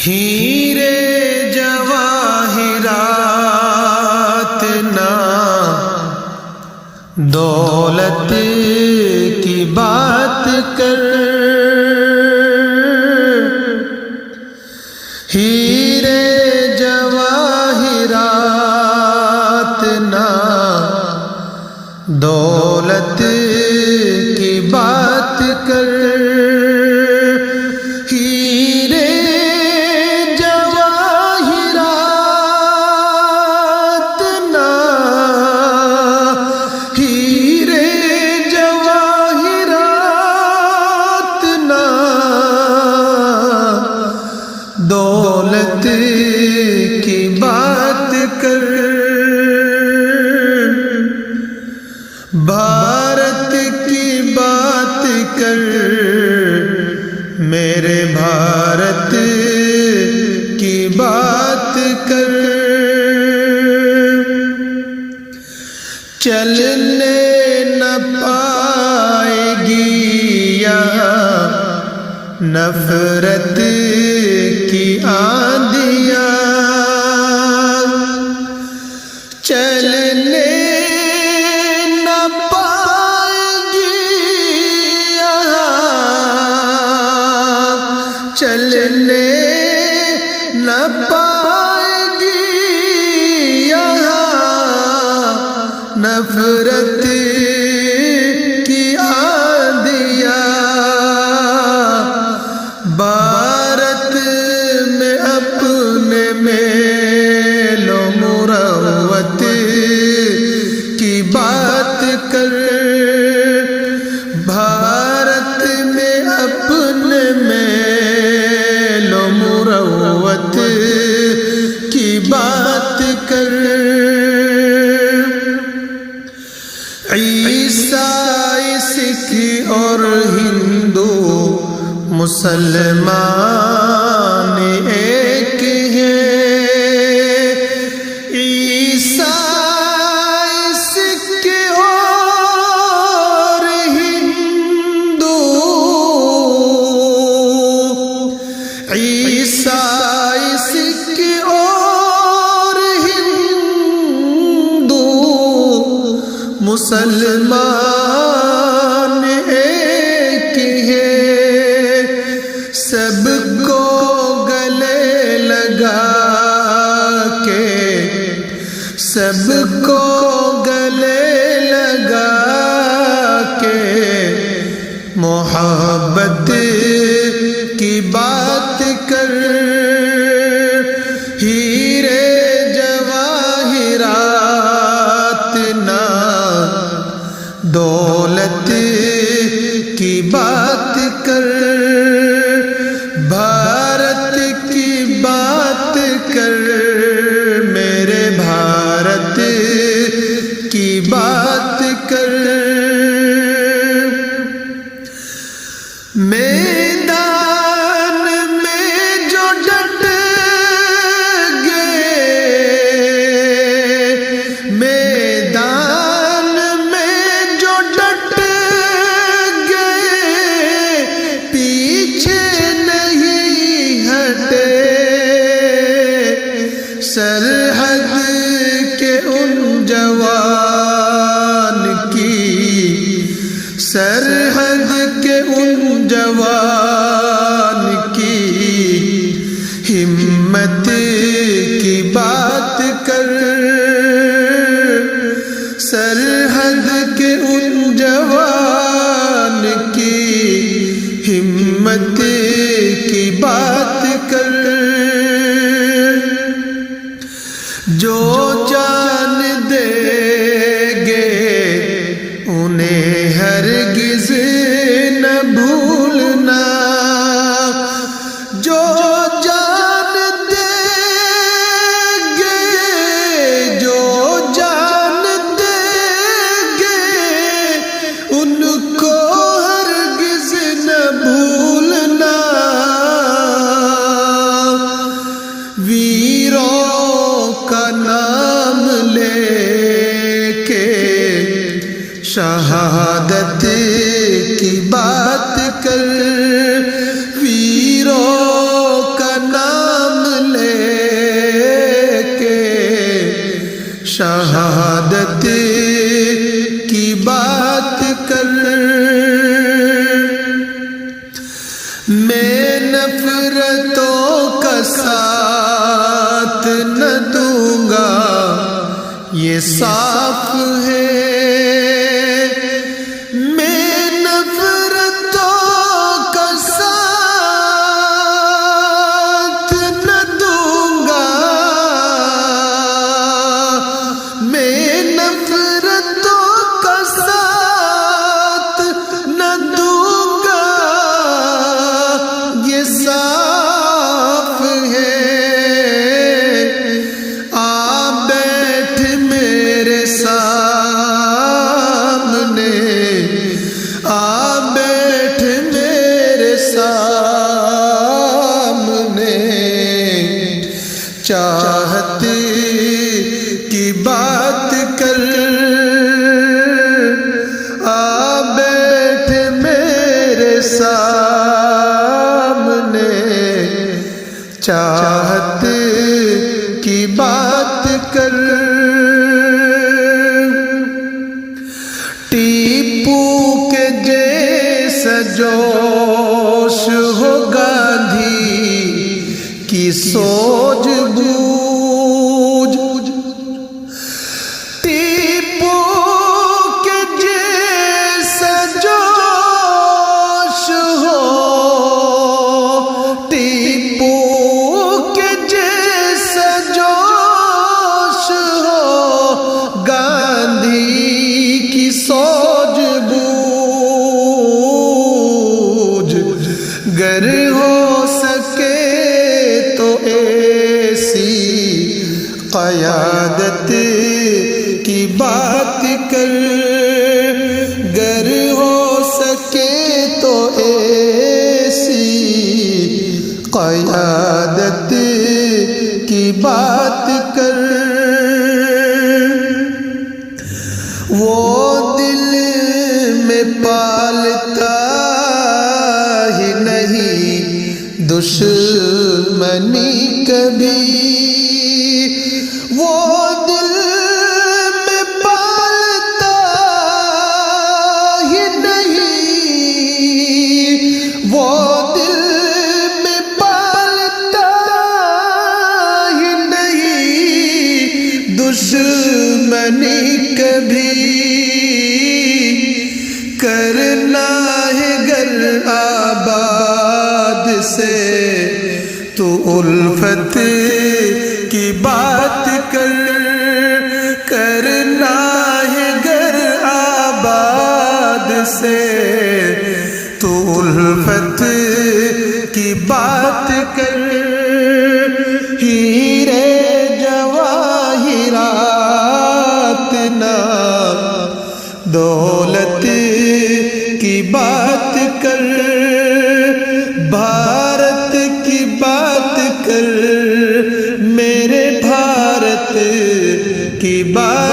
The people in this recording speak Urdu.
ہیرے جواہرات نہ دولت کی بات کر، ہیرے جواہرات نہ دولت کی بات کر، ہیرے جواہرات نہ، ہیرے جواہرات نہ دولت کی بات کر، بھارت کی بات کر، میرے بھارت کی بات کر، چلنے نہ پائے گی یہاں نفرت کی آندیاں، چلنے نہ پائے گی یہاں، چلنے نہ پائے گی یہاں نفرت کی آندیاں، بھارت میں اپنے میل و مروت کی بات کر، بھارت میں اپنے میل و مروت کی بات کر، عیسائی سکھ اور ہندو مسلمان ایک ہیں، عیسائی سکھ اور ہندو، عیسائی سکھ اور ہندو مسلمان ایک ہیں، سب کو گلے لگا کے، سب کو گلے لگا کے محبت کی بات کر، ہیرے جواہرات نہ دولت کی بات کر، بھارت کی بات کر، میرے بھارت کی بات کر، میدان میں جو ڈٹ گئے، میدان میں جو ڈٹ گئے، پیچھے نہیں ہٹے، سرحد کے ان جوان کی، سرحد کے ان جوان کی ہمت کی بات کر، سرحد کے ان جوان کی ہمت کی بات کر، جو جان دیں گے انہیں ہرگز نہ بھولنا، جو جان دیں گے، جو جان دیں گے ان کو ہرگز نہ بھولنا، ویروں کا نام لے کے شہادت کی بات کر، ویروں کا نام یہ صاف ہے میں نفرتوں کا ساتھ نہ دوں گا، میں نفرتوں کا ساتھ نہ دوں گا، یہ صاف ہے۔ آ بیٹھ میرے سامنے، آ بیٹھ میرے سامنے، چاہت کی بات کر، آ بیٹھ میرے سامنے، چاہت کی بات کر۔ ٹیپو کے جیسا جوش ہو گاندھی کی سوجھ بوجھ، ٹیپو کے جیسا جوش ہو، ٹیپو کے جیسا جوش ہو، گاندھی کی سوجھ بوجھ، گر ہو سکے تو ایسی قیادت کی بات کر، گر ہو سکے تو ایسی قیادت کی بات کر۔ وہ دل میں پالتا ہی نہیں دشمنی کبھی، وہ دل میں پالتا ہی نہیں، وہ دل میں پالتا ہی نہیں دشمنی کبھی، کرنا ہے گر آباد سے تو الفت کی بات کر، کرنا ہے گر آباد سے تو الفت کی بات کر۔ ہیرے جواہرات نہ دولت کی بات کر، بھارت کی بات کر، میرے بھارت کی بات